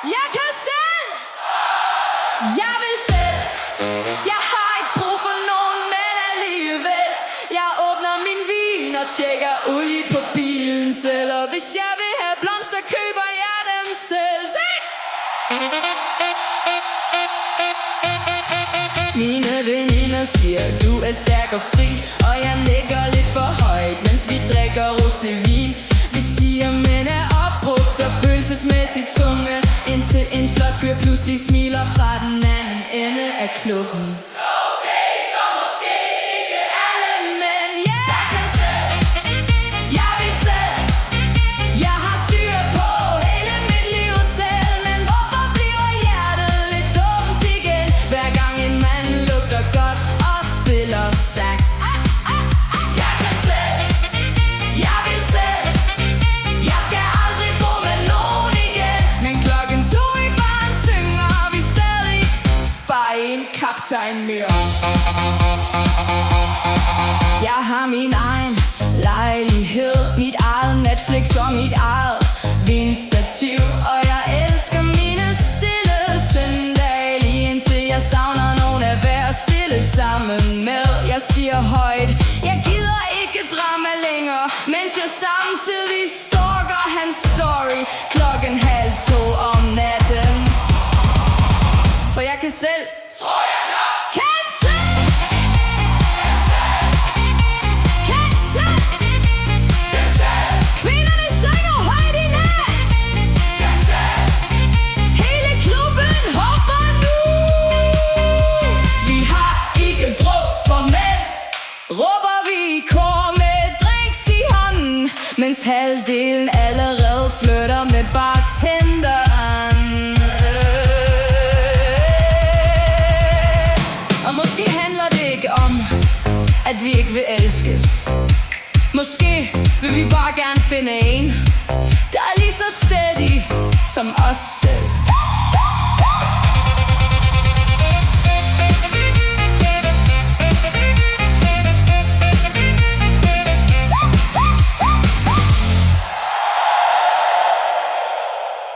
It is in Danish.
Jeg kan selv. Jeg vil selv. Jeg har ikke brug for nogen, men alligevel. Jeg åbner min vin og tjekker olie på bilen selv. Og hvis jeg vil have blomster, køber jeg dem selv. Se! Mine veninder siger, du er stærk og fri. Og jeg nikker lidt for højt, mens vi drikker rosévin. Vi siger, mænd er opbrugt og følelsesmæssigt tunge, indtil en flot fyr pludselig smiler fra den anden ende af klubben. Okay, så måske ikke alle, men jeg kan selv. Jeg vil selv. Jeg har styr på hele mit liv selv. Men hvorfor bliver hjertet lidt dumt igen, hver gang en mand lugter godt og spiller sax? Jeg kan selv. Jeg vil selv. Jeg skal aldrig bo med nogen igen. Men klokken 2 i baren synger vi stadig bare en kaptajn mere. Jeg har min egen lejlighed, mit eget Netflix og mit eget vinstativ. Og jeg elsker mine stille søndage, lige indtil jeg savner nogen at være stille sammen med. Jeg siger højt, jeg gider ikke drama længere, mens jeg samtidig stalker hans story klokken 1:30 om natten. For jeg kan selv. Tror jeg nok. Kan selv. Kan selv. Kan selv. Kvinderne synger højt i nat. Kan selv. Hele klubben hopper nu. Vi har ikke brug for mænd, råber vi i kor med drinks i hånden, mens halvdelen allerede flytter med bartenderen. Og måske handler det ikke om, at vi ikke vil elskes. Måske vil vi bare gerne finde en, der er lige så steady som os selv.